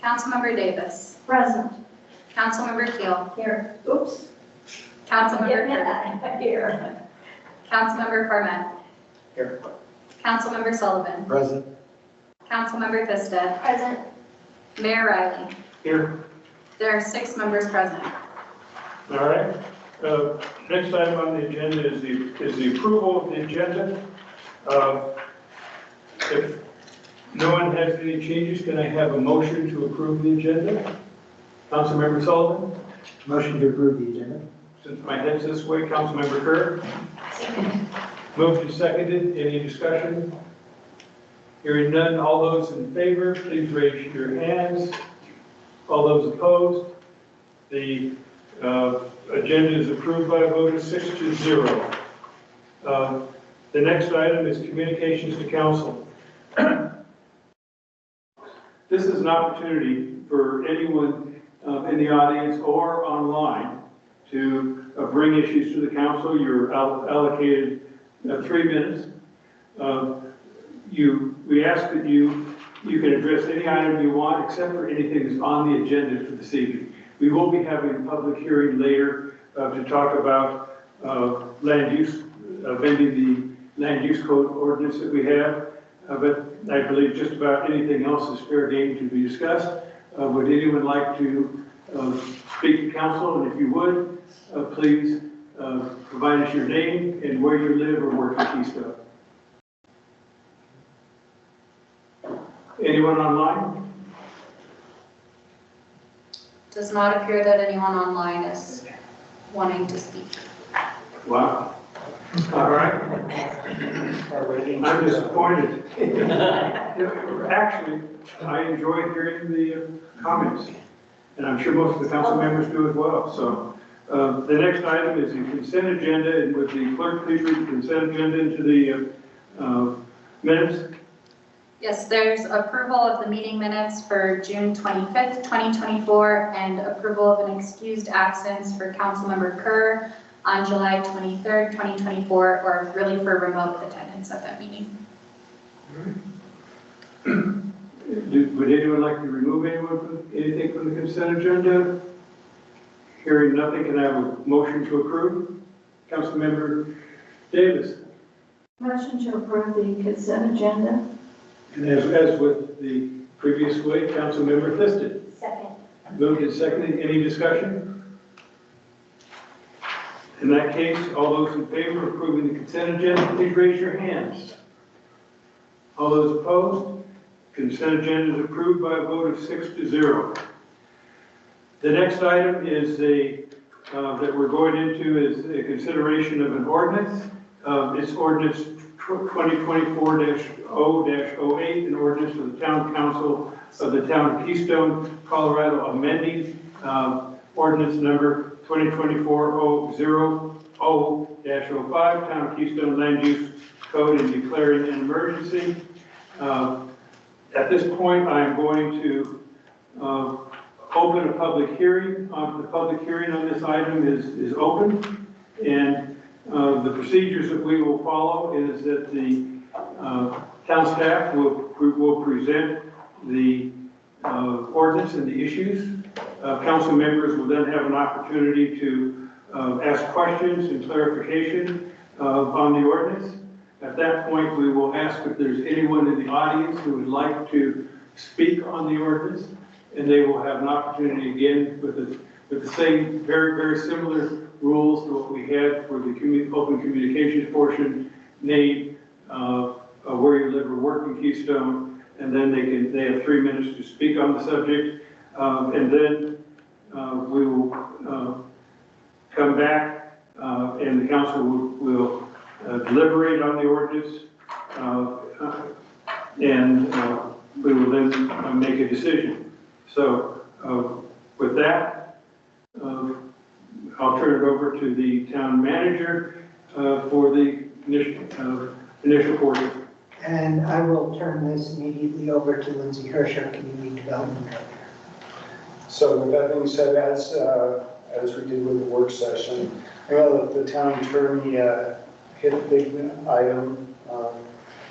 Councilmember Davis. Present. Councilmember Keel. Here. Oops. Councilmember Yeah, Kerr. here. Councilmember Carmen. Here. Councilmember Sullivan. Present. Councilmember Thisted. Present. Mayor Riley. Here. There are 6 members present. All right. Next item on the agenda is the approval of the agenda. If no one has any changes, can I have a motion to approve the agenda? Councilmember Sullivan? Motion to approve the agenda. Since my head's this way, Councilmember Kerr? Moved and seconded. Any discussion? Hearing none. All those in favor, please raise your hands. All those opposed? The agenda is approved by a vote of 6-0. The next item is communications to council. This is an opportunity for anyone in the audience or online to bring issues to the council. You're allocated 3 minutes. We ask that you can address any item you want except for anything that's on the agenda for this evening. We will be having a public hearing later to talk about land use, amending the land use code ordinance that we have. But I believe just about anything else is fair game to be discussed. Would anyone like to speak to council? And if you would, please provide us your name and where you live or work in Keystone. Anyone online? Does not appear that anyone online is wanting to speak. Wow. All right. I'm disappointed. Actually, I enjoy hearing the comments, and I'm sure most of the council members do as well. So the next item is the consent agenda, and would the clerk please read the consent agenda into the minutes? Yes, there's approval of the meeting minutes for June 25th, 2024, and approval of an excused absence for Councilmember Kerr on July 23rd, 2024, or really for remote attendance at that meeting. Would anyone like to remove anything from the consent agenda? Hearing nothing, can I have a motion to approve? Councilmember Davis. Motion to approve the consent agenda. And as with the previous way, Councilmember Thisted. Second. Moved and seconded. Any discussion? In that case, all those in favor of approving the consent agenda, please raise your hands. All those opposed? Consent agenda is approved by a vote of 6-0. The next item is that we're going into is a consideration of an ordinance. It's ordinance 2024-0-08, an ordinance of the Town Council of the Town of Keystone, Colorado, amending ordinance number 2024-0-05, Town of Keystone Land Use Code, and declaring an emergency. At this point, I'm going to open a public hearing. The public hearing on this item is open, and the procedures that we will follow is that the town staff will present the ordinance and the issues. Council members will then have an opportunity to ask questions and clarification on the ordinance. At that point, we will ask if there's anyone in the audience who would like to speak on the ordinance, and they will have an opportunity again with the same very, very similar rules to what we had for the open communications portion, name, where you live or work in Keystone, and then they have 3 minutes to speak on the subject, and then we will come back and the council will deliberate on the ordinance, and we will then make a decision. So with that, I'll turn it over to the town manager for the initial portion. And I will turn this immediately over to Lindsay Hirsch, our Community Development Director. So with that being said, as we did with the work session, I know that the town attorney hit a big item,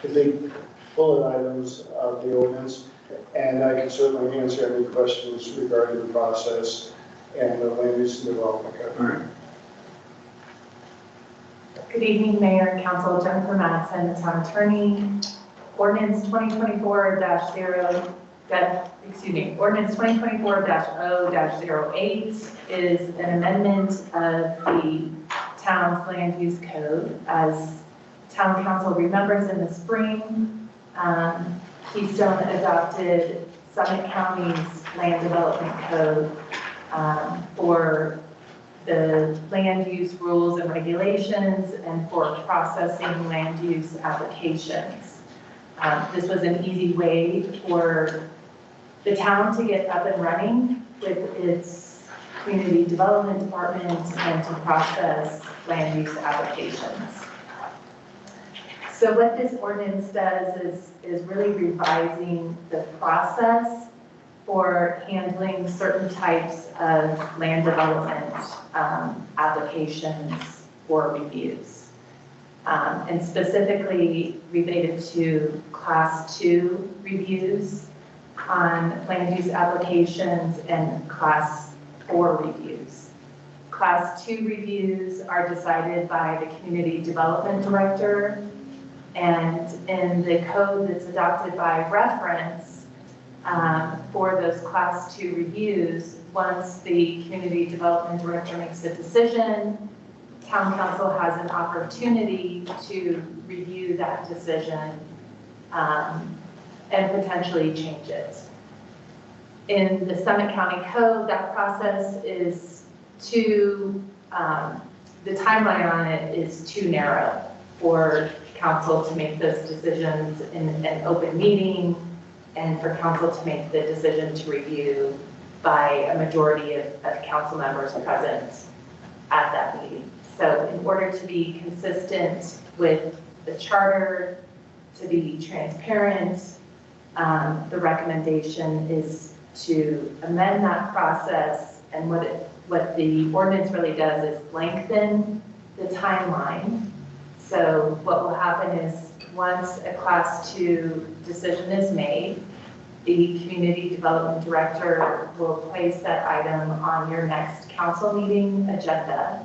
the big bullet items of the ordinance. and I can certainly answer any questions regarding the process and the land use and development code. All right. Good evening, Mayor and Council. Jennifer Madsen, the town attorney. Ordinance 2024-0, Ordinance 2024-0-08 is an amendment of the town's land use code. As town council remembers, in the spring, Keystone adopted Summit County's land development code for the land use rules and regulations and for processing land use applications. This was an easy way for the town to get up and running with its community development department and to process land use applications. So what this ordinance does is really revising the process for handling certain types of land development applications or reviews. And specifically related to Class 2 reviews on land use applications and Class 4 reviews. Class 2 reviews are decided by the Community Development Director, and in the code that's adopted by reference for those Class 2 reviews, once the Community Development Director makes a decision, Town Council has an opportunity to review that decision and potentially change it. In the Summit County Code, that process is too, the timeline on it is too narrow for council to make those decisions in an open meeting and for council to make the decision to review by a majority of council members present at that meeting. So in order to be consistent with the charter, to be transparent, the recommendation is to amend that process, and what the ordinance really does is lengthen the timeline. So what will happen is once a Class 2 decision is made, the Community Development Director will place that item on your next council meeting agenda.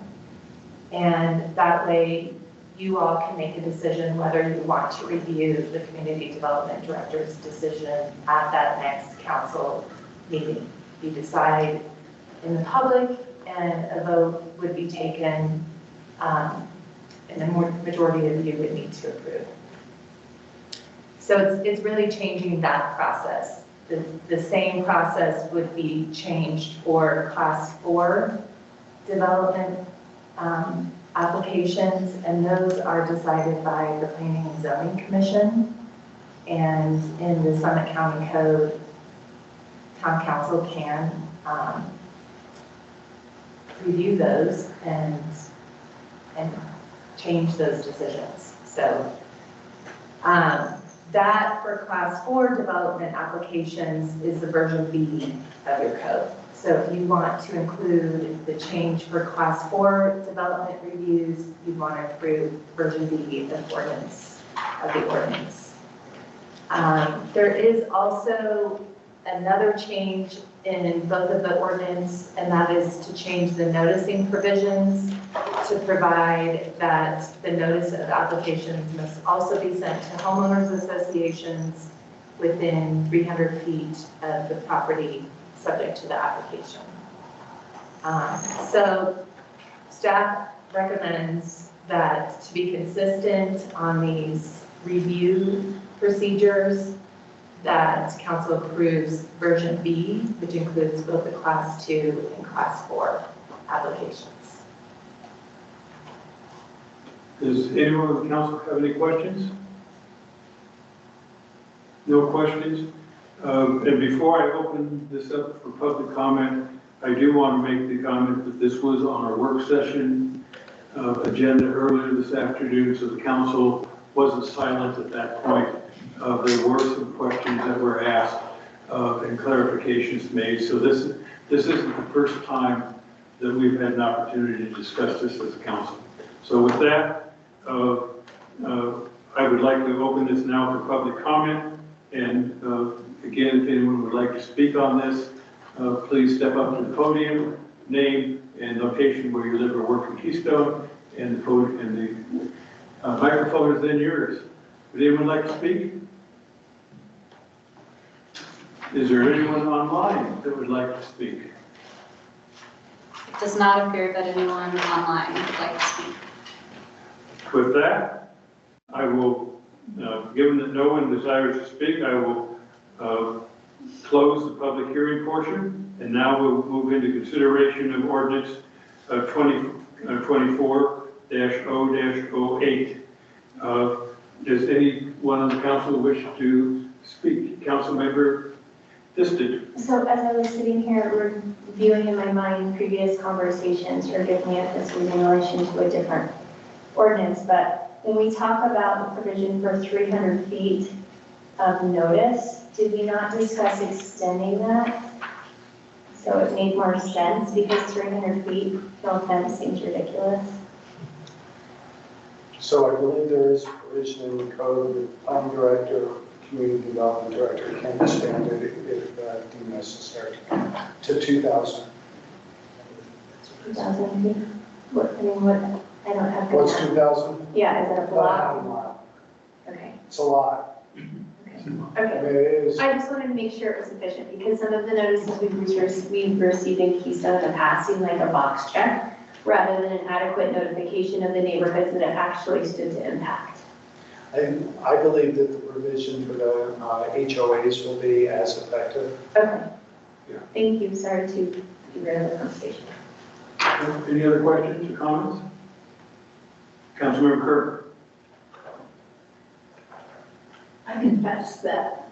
And that way you all can make a decision whether you want to review the Community Development Director's decision at that next council meeting. You decide in the public, and a vote would be taken, and the majority of you would need to approve. So it's really changing that process. The same process would be changed for Class 4 development applications, and those are decided by the Planning and Zoning Commission. And in the Summit County Code, Town Council can review those and change those decisions. So that for Class 4 development applications is the version B of your code. So if you want to include the change for Class 4 development reviews, you'd want to approve version B of the ordinance. There is also another change in both of the ordinance, and that is to change the noticing provisions to provide that the notice of applications must also be sent to homeowners associations within 300 feet of the property subject to the application. So staff recommends that to be consistent on these review procedures, that council approves version B, which includes both the Class 2 and Class 4 applications. Does anyone on the council have any questions? No questions? And before I open this up for public comment, I do want to make the comment that this was on our work session agenda earlier this afternoon, so the council wasn't silent at that point. There were some questions that were asked and clarifications made. So this isn't the first time that we've had an opportunity to discuss this as a council. So with that, I would like to open this now for public comment, and again, if anyone would like to speak on this, please step up to the podium, name and location where you live or work in Keystone, and the podium, and the microphone is then yours. Would anyone like to speak? Is there anyone online that would like to speak? It does not appear that anyone online would like to speak. With that, I will, given that no one desires to speak, I will close the public hearing portion, and now we'll move into consideration of ordinance 2024-0-08. Does anyone on the council wish to speak? Councilmember Disted. So as I was sitting here reviewing in my mind previous conversations, forgive me if this was in relation to a different ordinance, but when we talk about the provision for 300 feet of notice, did we not discuss extending that? So it made more sense because 300 feet, no offense, seems ridiculous. So I believe there is provision in the code that the planning director, community development director can expand it if deemed necessary to 2,000. 2,000 feet? What, I mean, what, I don't have. good What's math. 2,000? Yeah, is it a About half a block? mile. Okay, It's a lot. okay. I Okay. mean, it is. I just wanted to make sure it was sufficient because some of the notices we've received in Keystone in the past seem like a box check rather than an adequate notification of the neighborhoods that it actually stood to impact. I believe that the provision for the HOAs will be as effective. Okay. Yeah. Thank you. Sorry to derail the conversation. Any other questions or comments? Councilmember Kerr. I confess that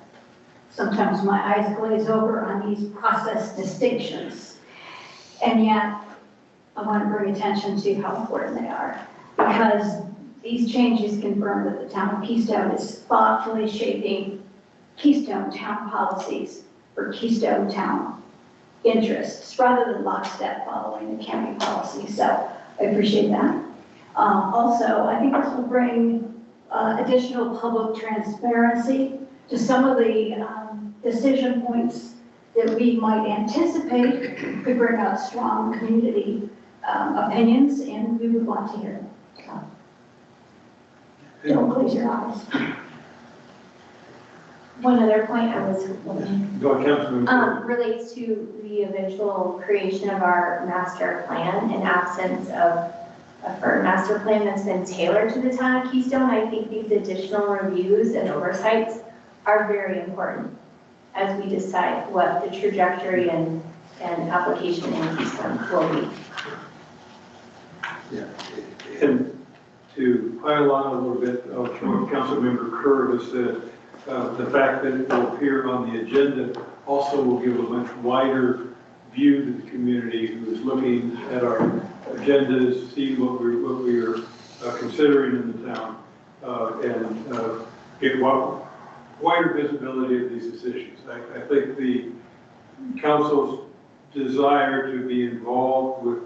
sometimes my eyes glaze over on these process distinctions. And yet, I want to bring attention to how important they are. Because these changes confirm that the town of Keystone is thoughtfully shaping Keystone town policies for Keystone town interests, rather than lockstep following the county policy. So I appreciate that. Also, I think this will bring additional public transparency to some of the decision points that we might anticipate could bring out strong community opinions, and we would want to hear them. So, don't close your eyes. One other point I was Go on, Councilmember Kerr. relates to the eventual creation of our master plan in absence of a firm master plan that's been tailored to the town of Keystone. I think these additional reviews and oversights are very important as we decide what the trajectory and application in Keystone will be. Yeah. And to pile on a little bit of what Councilmember Kerr has said, the fact that it will appear on the agenda also will give a much wider view to the community who is looking at our agendas, see what we are considering in the town, and get wider visibility of these decisions. I think the council's desire to be involved with,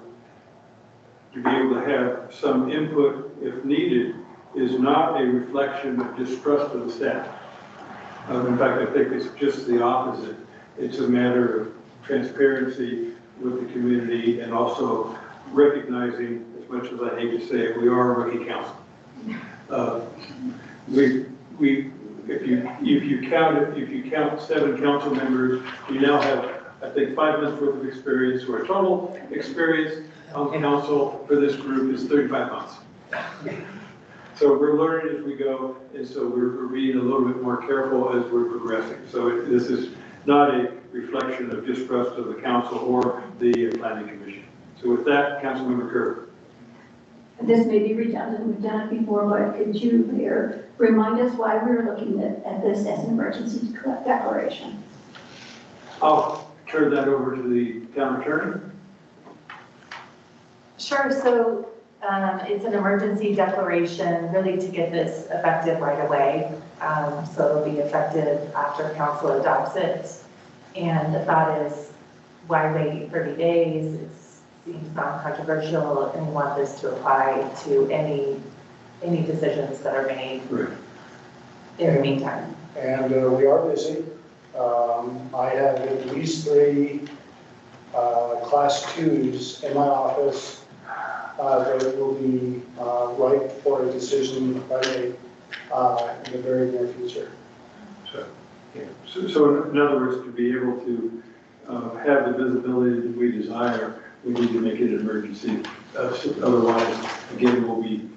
to be able to have some input if needed, is not a reflection of distrust of the staff. In fact, I think it's just the opposite. It's a matter of transparency with the community and also recognizing, as much as I hate to say it, we are a rookie council. If you count 7 council members, you now have, I think, 5 months worth of experience, or total experience on council for this group is 35 months. So we're learning as we go, and so we're being a little bit more careful as we're progressing. So this is not a reflection of distrust of the council or the planning commission. So with that, Councilmember Kerr. This may be redundant, we've done it before, but could you, Mayor, remind us why we were looking at this as an emergency declaration? I'll turn that over to the town attorney. Sure, so it's an emergency declaration really to get this effective right away. So it'll be effective after council adopts it. And the thought is, why wait 30 days? It seems non-controversial, and we want this to apply to any decisions that are made Right. in the meantime. And we are busy. I have at least 3 Class 2s in my office that will be ripe for a decision by in the very near future. So in other words, to be able to have the visibility that we desire, we need to make it an emergency. Otherwise, again, it will be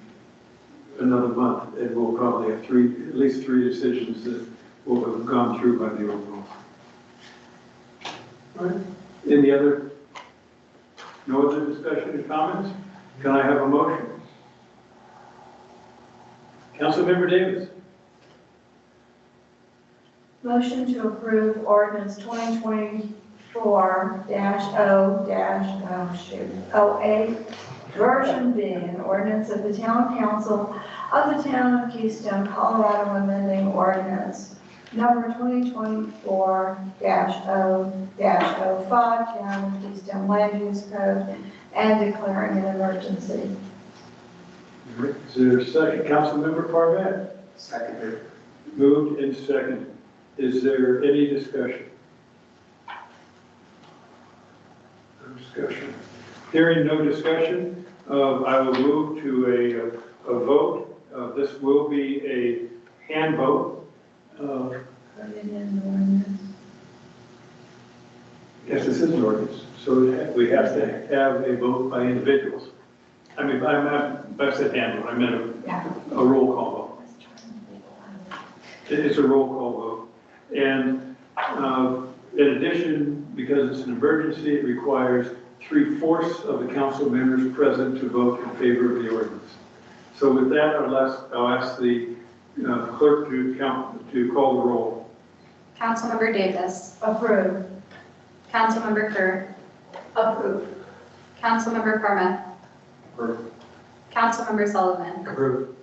another month, and we'll probably have at least three decisions that will have gone through by the overall. All right. No other discussion or comments? Can I have a motion? Councilmember Davis. Motion to approve ordinance 2024-08, version B, an ordinance of the Town Council of the Town of Keystone, Colorado, amending ordinance number 2024-0-05, Town of Keystone Land Use Code, and declaring an emergency. Is there a second? Councilmember Parvati. Seconded. Moved and seconded. Is there any discussion? No discussion. Hearing no discussion, I will move to a vote. This will be a hand vote. Yes, this is an ordinance, so we have to have a vote by individuals. I mean, I said hand vote, I meant a roll call vote. It's a roll call vote. And in addition, because it's an emergency, it requires 3/4 of the council members present to vote in favor of the ordinance. So with that, I'll ask the clerk to call the roll. Councilmember Davis. Approve. Councilmember Kerr. Approve. Councilmember Parma. Approved. Councilmember Sullivan. Approved.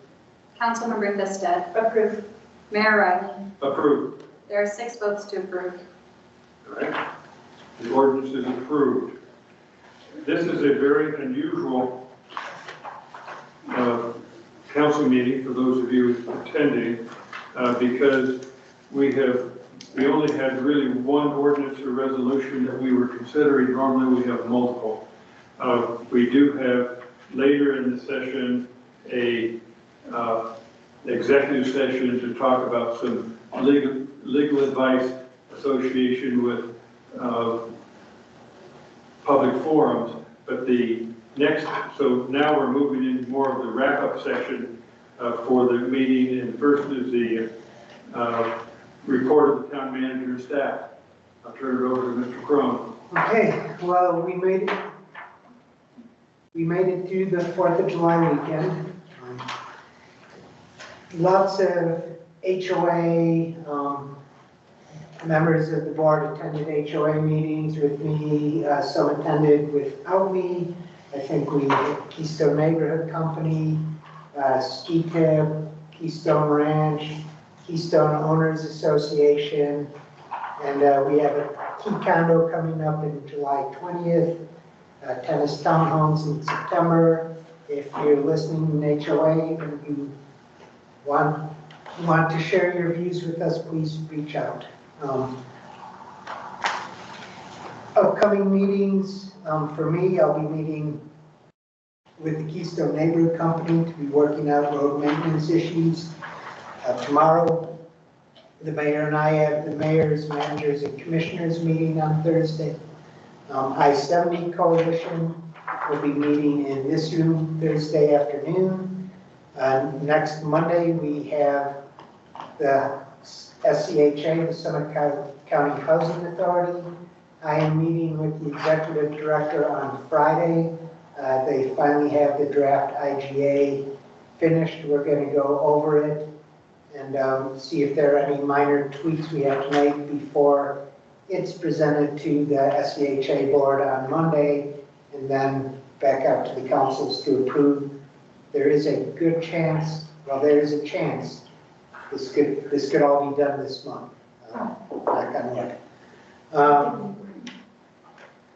Councilmember Thisted. Approve. Mayor Riley. Approved. There are 6 votes to approve. All right. The ordinance is approved. This is a very unusual council meeting for those of you attending because we only had really one ordinance or resolution that we were considering. Normally we have multiple. We do have later in the session a executive session to talk about some legal advice association with public forums, but so now we're moving into more of the wrap-up section for the meeting, and first is the report of the town manager and staff. I'll turn it over to Mr. Crone. Okay, well, we made it through the 4th of July weekend. Lots of HOA, members of the board attended HOA meetings with me, some attended without me. I think we had Keystone Neighborhood Company, Ski Tip, Keystone Ranch, Keystone Owners Association, and we have a key condo coming up in July 20th, tennis townhomes in September. If you're listening in HOA and you want to share your views with us, please reach out. Upcoming meetings, for me, I'll be meeting with the Keystone Neighborhood Company to be working out road maintenance issues. Tomorrow, the mayor and I have the mayor's, managers, and commissioners meeting on Thursday. I-70 Coalition will be meeting in this room Thursday afternoon. Next Monday, we have the SCHA, the Summit County Housing Authority. I am meeting with the executive director on Friday. They finally have the draft IGA finished. We're going to go over it and see if there are any minor tweaks we have to make before it's presented to the SCHA board on Monday and then back out to the councils to approve. There is a good chance, well, there is a chance this could all be done this month. Knock on wood.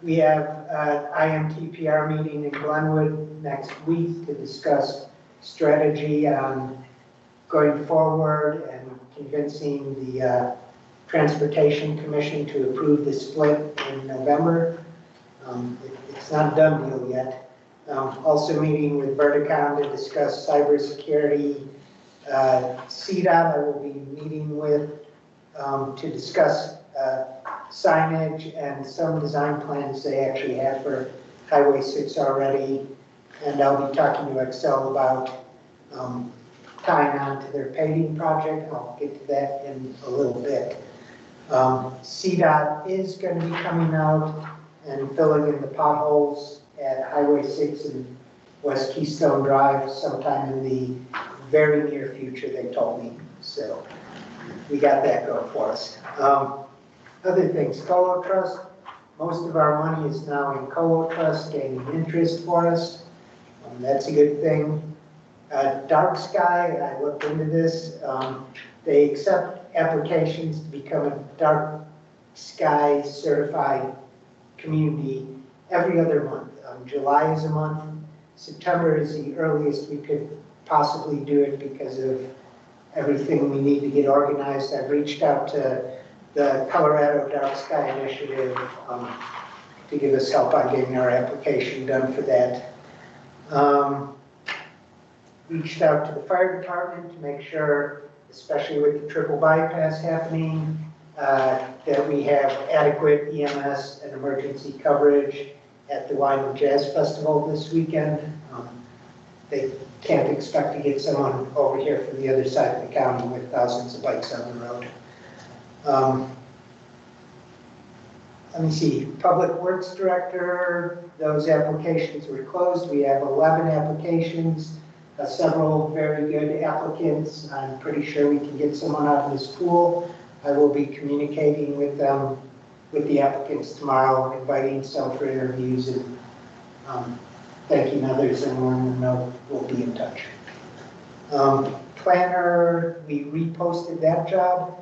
We have an IMTPR meeting in Glenwood next week to discuss strategy on going forward and convincing the Transportation Commission to approve the split in November. It's not a done deal yet. Also meeting with Verticon to discuss cybersecurity. CDOT I will be meeting with to discuss signage and some design plans they actually have for Highway 6 already. And I'll be talking to Excel about tying on to their paving project. I'll get to that in a little bit. CDOT is going to be coming out and filling in the potholes at Highway 6 and West Keystone Drive sometime in the very near future, they told me. So we got that going for us. Other things, Colo Trust, most of our money is now in Colo Trust, gaining interest for us. That's a good thing. Dark Sky, I looked into this. They accept applications to become a Dark Sky certified community every other month. July is a month. September is the earliest we could possibly do it because of everything we need to get organized. I've reached out to the Colorado Dark Sky Initiative to give us help on getting our application done for that. Reached out to the fire department to make sure, especially with the triple bypass happening, that we have adequate EMS and emergency coverage at the Wine and Jazz Festival this weekend. They can't expect to get someone over here from the other side of the county with thousands of bikes on the road. Let me see, Public Works Director, those applications were closed. We have 11 applications, several very good applicants. I'm pretty sure we can get someone out of this pool. I will be communicating with them, with the applicants tomorrow, inviting some for interviews and thanking others and letting them know we'll be in touch. Planner, we reposted that job.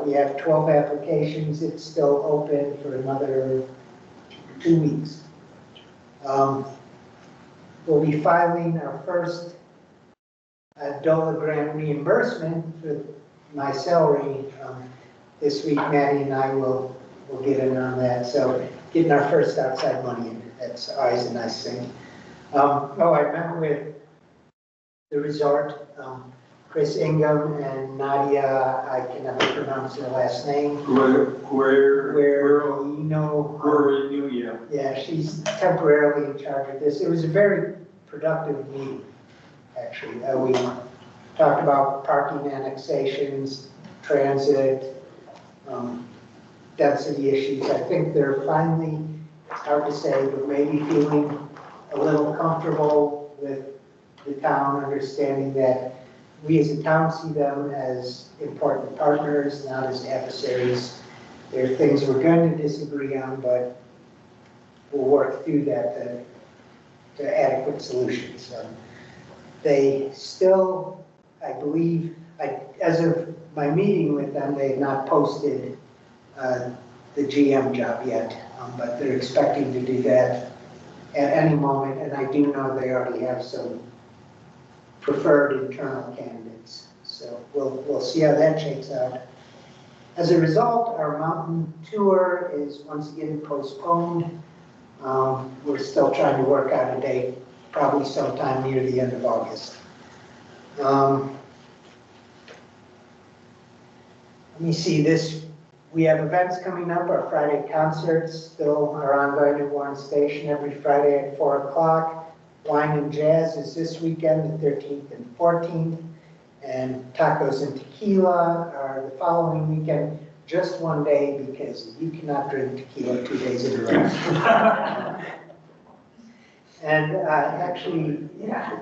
We have 12 applications. It's still open for another 2 weeks. We'll be filing our first DOLA grant reimbursement for my salary this week. Maddie and I will get in on that. So getting our first outside money in, that's always a nice thing. I met with the resort, Chris Ingham and Nadia, I can never pronounce their last name. Yeah, she's temporarily in charge of this. It was a very productive meeting, actually. We talked about parking annexations, transit, density issues. I think they're finally, it's hard to say, but maybe feeling a little comfortable with the town, understanding that we as a town see them as important partners, not as adversaries. There are things we're going to disagree on, but we'll work through that to adequate solutions. They still, I believe, as of my meeting with them, they have not posted the GM job yet, but they're expecting to do that at any moment, and I do know they already have some preferred internal candidates. So we'll see how that shakes out. As a result, our mountain tour is once again postponed. We're still trying to work out a date, probably sometime near the end of August. Let me see this. We have events coming up. Our Friday concerts still are ongoing at Warren Station every Friday at 4 o'clock. Wine and Jazz is this weekend, the 13th and 14th. And Tacos and Tequila are the following weekend, just one day because you cannot drink tequila 2 days in a row. And actually, yeah,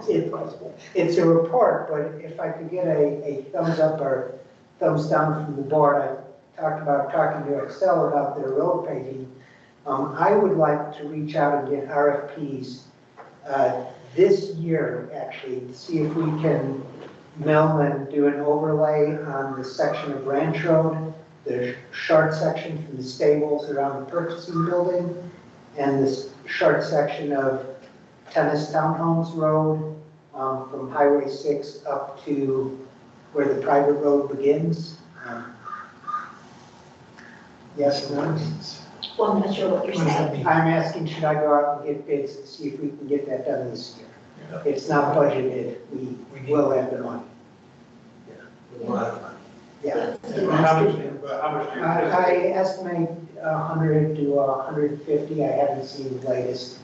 it's a report, but if I could get a thumbs up or thumbs down from the board, I talked about talking to Excel about their road paving. I would like to reach out and get RFPs this year, actually, to see if we can mill and do an overlay on the section of Ranch Road, the short section from the stables around the purchasing building, and this short section of Tennis Townhomes Road from Highway 6 up to where the private road begins. Yes and no? Well, I'm not sure what you're saying. I'm asking, should I go out and get bids to see if we can get that done this year? It's not budgeted, we will have the money. A lot of money. Yeah. How much do you I estimate 100 to 150, I haven't seen the latest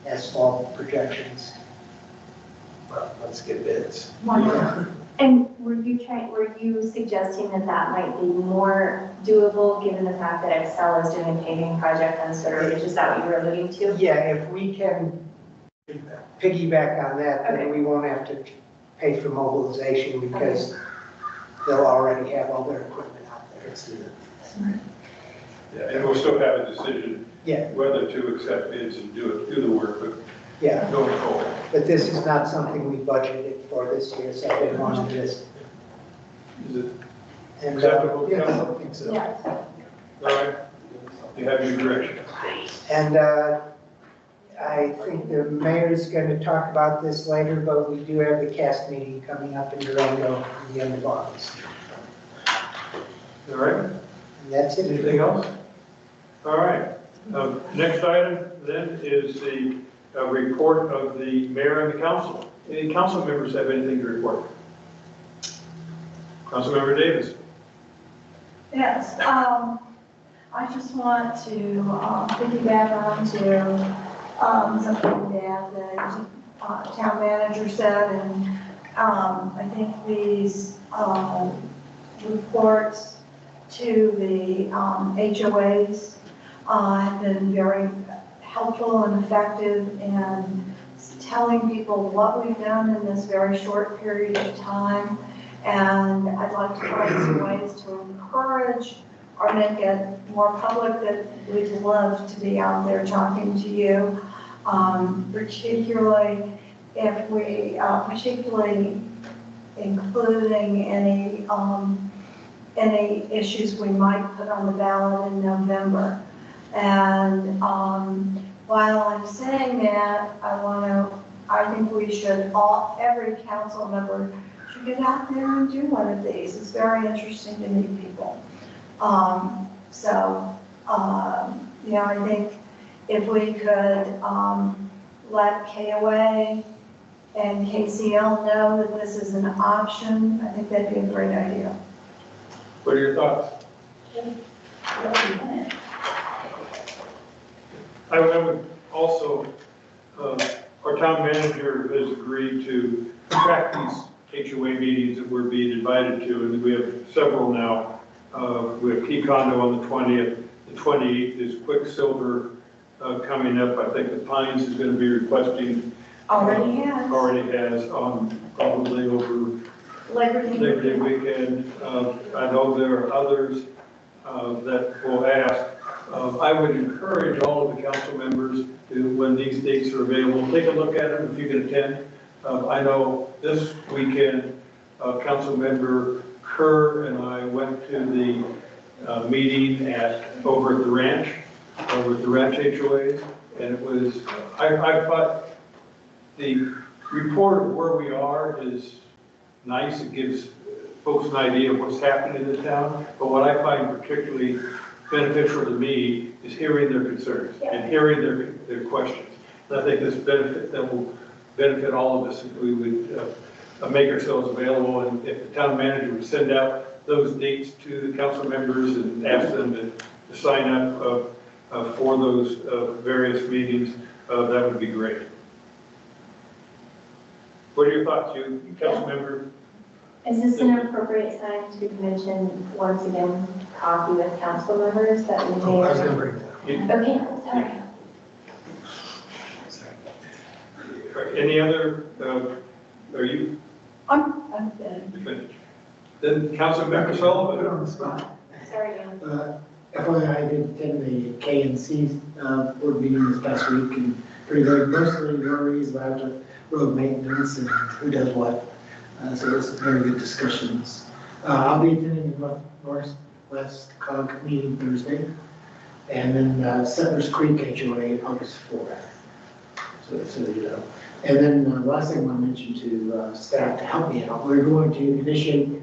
asphalt projections. Well, let's get bids. And were you suggesting that that might be more doable, given the fact that Excel is doing a paving project on Sutter Ridge? Is that what you were alluding to? Yeah, if we can piggyback on that, then Okay. we won't have to pay for mobilization because they'll already have all their equipment out there. Let's do it. Yeah, and we'll still have a decision Yeah, whether to accept bids and do the work, but yeah, going forward. but this is not something we budgeted for this year, so I didn't want to just. Is it And, acceptable, yeah. council? I think so. Yeah. All right, you have your direction. And I think the mayor's going to talk about this later, but we do have the cast meeting coming up in Durango at the end of August. All right, And that's it. anything else? All right, next item then is the report of the mayor and the council. Any council members have anything to report? Councilmember Davis. Yes, I just want to piggyback on to something that the town manager said, and I think these reports to the HOAs have been very helpful and effective in telling people what we've done in this very short period of time. And I'd like to find some ways to encourage or make it more public that we'd love to be out there talking to you, particularly if we, particularly including any issues we might put on the ballot in November. And while I'm saying that, I think we should every council member should get out there and do one of these. It's very interesting to meet people. I think if we could let KOA and KCL know that this is an option, I think that'd be a great idea. What are your thoughts? I would also, our town manager has agreed to track these HOA meetings that we're being invited to, and we have several now. We have Key Condo on the 20th, the 28th is Quicksilver coming up. I think the Pines is going to be requesting. Already has. Already has, probably over Labor Day weekend. I know there are others that will ask. I would encourage all of the council members to, when these dates are available, take a look at them if you can attend. I know this weekend, council member Kerr and I went to the meeting over at the ranch, with the ranch HOAs, and it was, I thought the report of where we are is nice. It gives folks an idea of what's happening in the town, but what I find particularly beneficial to me is hearing their concerns and hearing their questions. And I think that will benefit all of us if we would make ourselves available, and if the town manager would send out those dates to the council members and ask them to sign up for those various meetings, that would be great. What are your thoughts, you council member? Is this an appropriate time to mention once again coffee with council members that we may? Oh, I was going to bring that up. Okay, sorry. Any other, are you I'm finished? Then Councilmember Put Sullivan. on the spot. Sorry, Dan. FYI, I did attend the KNC board meeting this past week and pretty good, mostly worries about the road maintenance and who does what. So it's very good discussions. I'll be attending the Northwest COG meeting Thursday, and then Settlers Creek HOA August 4th. So you know. And then last thing I want to mention to staff to help me out, we're going to initiate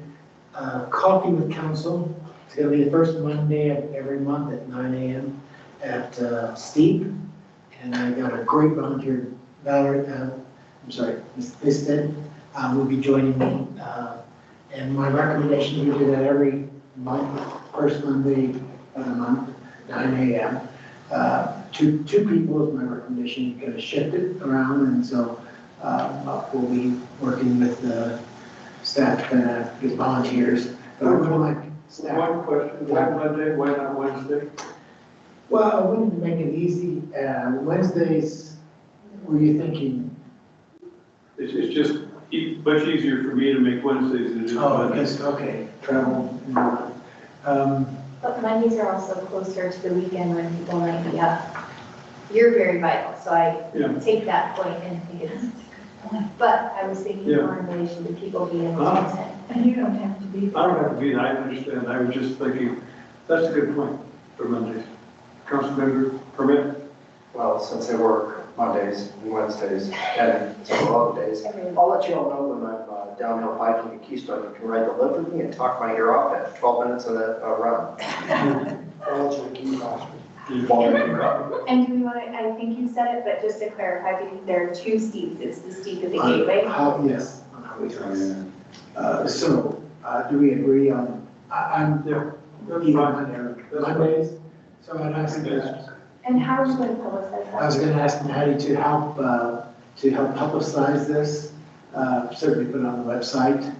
coffee with council It's gonna be the first Monday of every month at 9 a.m. at Steep. And I got a great volunteer, Miss Thisted, will be joining me. And my recommendation, we do that every month, first Monday of the month, 9 a.m. Two people is my recommendation, you're gonna shift it around, and so we'll be working with the staff to kind of get volunteers. But I would like staff. One question, why Monday, why not Wednesday? Well, I wanted to make it easy. Wednesdays, were you thinking? It's just much easier for me to make Wednesdays than it is Oh, I Mondays. guess, okay, travel. But Mondays are also closer to the weekend when people might be up. You're very vital, so I Yeah. take that point and think it's, but I was thinking Yeah. more in relation to people being able to Ah. attend. And you don't have to be. I don't have to be there, I understand, I was just thinking, that's a good point for Mondays. Councilmember Permit? Well, since I work Mondays and Wednesdays and several other days, I'll let you all know when I'm downhill biking at Keystone. You can ride the lift with me and talk my ear off at 12 minutes of a run. I'll let you keep off. And do we want to, I think you said it, but just to clarify, because there are two steeps, it's the steep at the gateway. Yes, on Highway 20. So, do we agree on, I'm Yeah. That's either fine. Mondays? So I'd ask that. And how are we going to publicize that? I was gonna ask Maddie to help publicize this, certainly put it on the website.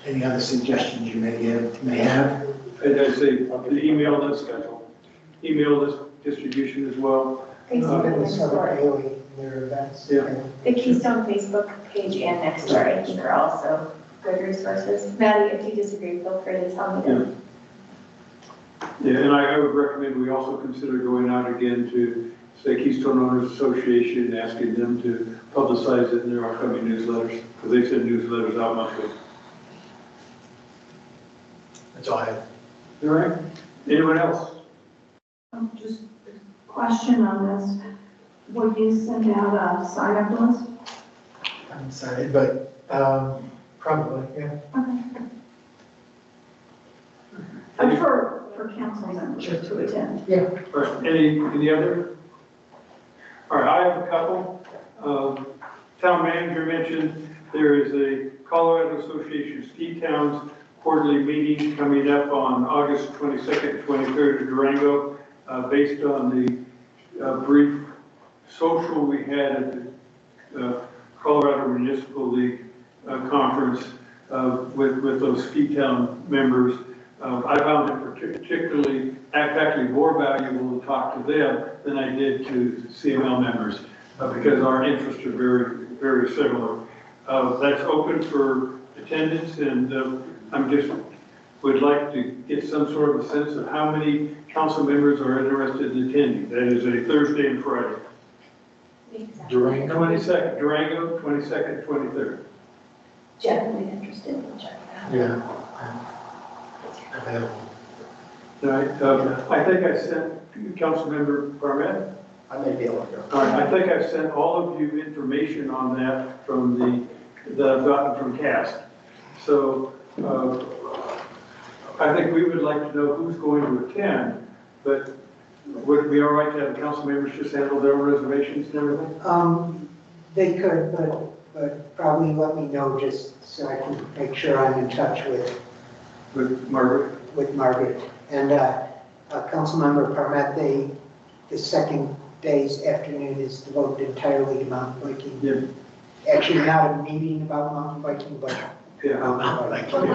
Any other suggestions you may have? And I say, the email list distribution as well. Facebook and It's sort of Nextdoor. daily, their events. Yeah. The Keystone Facebook page and Nextdoor, I think, are also good resources. Maddie, if you disagree, feel free to tell me. Yeah. Yeah, and I would recommend we also consider going out again to, say, Keystone Owners Association, asking them to publicize it in their upcoming newsletters, because they send newsletters out monthly. That's all I have. All right? Anyone else? Just a question on this. Will you send out a sign-up list? I'm sorry, but probably, yeah. For council members to attend. All right, any other? All right, I have a couple. Town manager mentioned there is a Colorado Association of Ski Towns quarterly meeting coming up on August 22nd, 23rd in Durango, based on the brief social we had at the Colorado Municipal League conference with those ski town members. I found it particularly, actually more valuable to talk to them than I did to CML members, because our interests are very, very similar. That's open for attendance, and I'm just would like to get some sort of a sense of how many council members are interested in attending. That is a Thursday and Friday. Durango. 22nd, Durango, 22nd, 23rd. Generally interested in checking out. Yeah. Available. All right, I think I sent Councilmember Barnett. I may be able to go. All right, I think I've sent all of you information on that from that I've gotten from CAST. So I think we would like to know who's going to attend, but would it be all right to have the council members just handle their own reservations and everything? They could, but probably let me know just so I can make sure I'm in touch with Margaret? Margaret. And Councilmember Parmet, the second day's afternoon is devoted entirely to mountain biking. Yeah. Actually, not a meeting about mountain biking, but Yeah. mountain biking.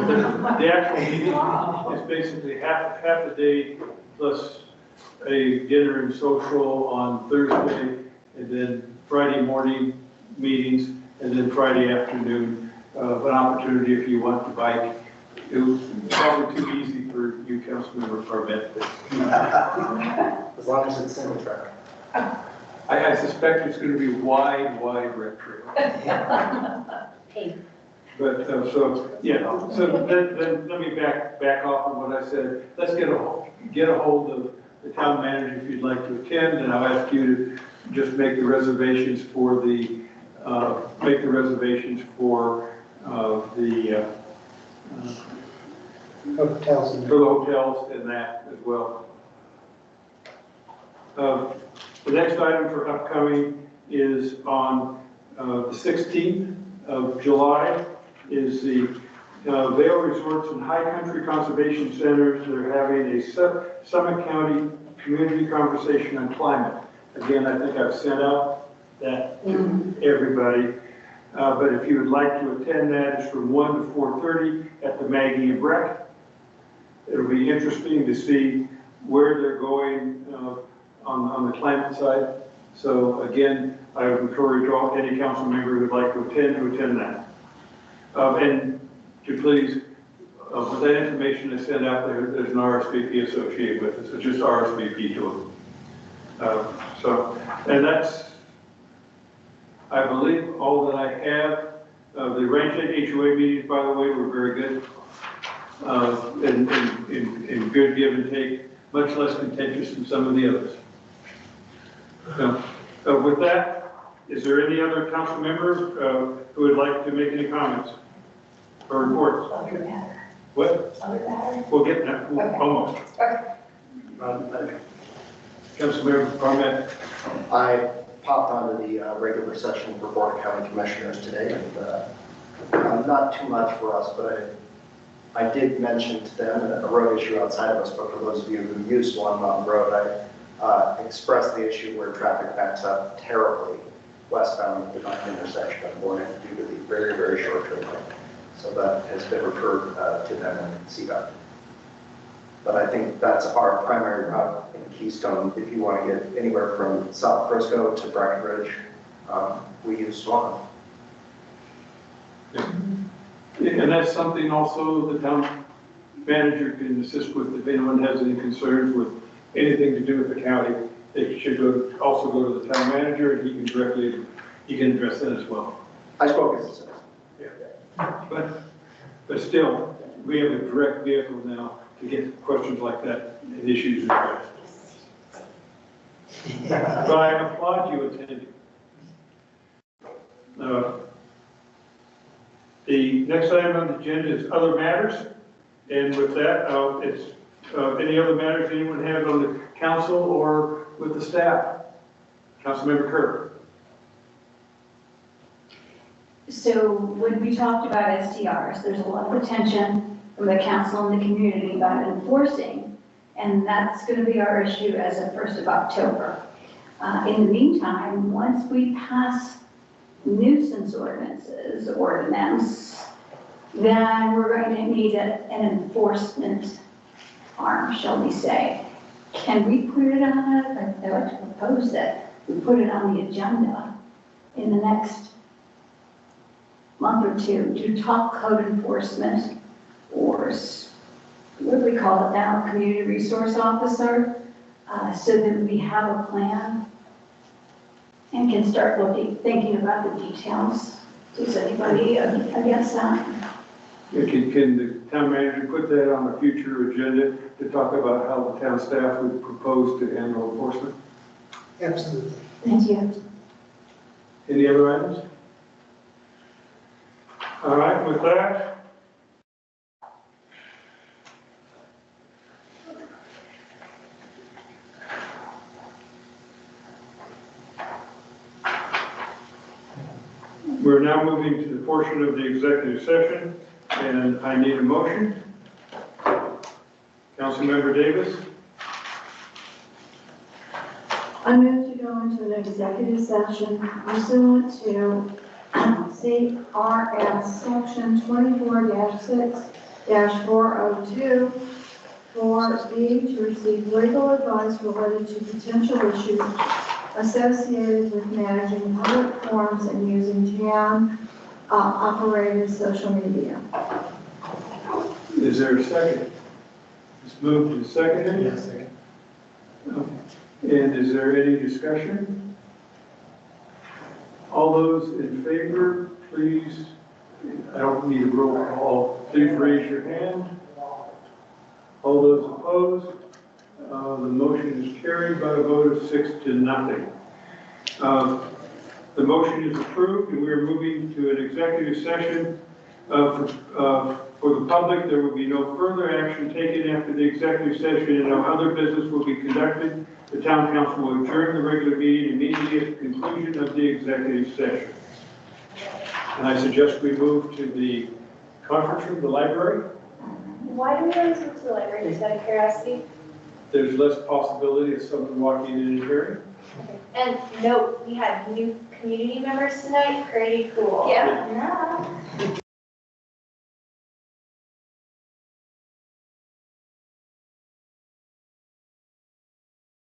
The actual meeting is basically half a day plus a dinner and social on Thursday, and then Friday morning meetings, and then Friday afternoon, an opportunity if you want to bike. It was probably too easy for you, Councilmember Parmet, but As long as it's single track. I suspect it's going to be wide red trail. Hey. But, so then let me back off of what I said. Let's get a hold of the town manager if you'd like to attend, and I'll ask you to just make the reservations for the Hotels and. for the hotels and that as well. The next item for upcoming is on the 16th of July is the Vail Resorts and High Country Conservation Centers. They're having a Summit County Community Conversation on Climate. Again, I think I've sent out that to everybody. But if you would like to attend that, it's from 1 to 4:30 at the Maggie and Breck. It'll be interesting to see where they're going on the climate side. So again, I would encourage any council member who would like to attend that. And to please, with that information I sent out there, there's an RSVP associated with it, so just RSVP to it. And that's, I believe, all that I have. The Rancho HOA meetings, by the way, were very good. And good give and take, much less contentious than some of the others. With that, is there any other council member who would like to make any comments or reports? Other matter. What? Other matter. We'll get that, Okay. almost. Okay. Councilmember Barnett. I popped onto the regular session for Board of County Commissioners today, and not too much for us, but I did mention to them a road issue outside of us, but for those of you who use Swan Mountain Road, I expressed the issue where traffic backs up terribly westbound at the 9th intersection of Morning due to the very, very short turn lane. So that has been referred to them and CDOT. But I think that's our primary route in Keystone. If you want to get anywhere from South Frisco to Breckenridge, we use Swan. And that's something also the town manager can assist with. If anyone has any concerns with anything to do with the county, they should also go to the town manager, and he can address that as well. I spoke as a citizen. But still, we have a direct vehicle now to get questions like that and issues addressed. So I applaud you attending. The next item on the agenda is other matters. And with that, it's any other matters anyone has on the council or with the staff? Councilmember Kerr. So when we talked about STRs, there's a lot of attention from the council and the community about enforcing, and that's going to be our issue as of 1st of October. In the meantime, once we pass nuisance ordinance, then we're going to need an enforcement arm, shall we say. Can we put it on, I'd like to propose that we put it on the agenda in the next month or two to talk code enforcement, or what do we call it now, community resource officer, so that we have a plan and can start thinking about the details. Is anybody against that? Can the town manager put that on a future agenda to talk about how the town staff would propose to handle enforcement? Absolutely. Thank you. Any other items? All right, with that, we're now moving to the portion of the executive session, and I need a motion. Councilmember Davis. I move to go into an executive session pursuant to CRS Section 24-6-402 for B, to receive legal advice related to potential issues associated with managing public forums and using town-operated social media. Is there a second? It's moved and seconded. Yes, second. And is there any discussion? All those in favor, please, I don't need a roll call, please raise your hand. All those opposed, the motion is carried by a vote of 6-0. The motion is approved, and we are moving to an executive session For the public, there will be no further action taken after the executive session, and no other business will be conducted. The town council will adjourn the regular meeting immediately at the conclusion of the executive session. And I suggest we move to the conference room, the library. Why do we always move to the library, just out of curiosity? There's less possibility of someone walking in and hearing. And note, we had new community members tonight, pretty cool. Yeah.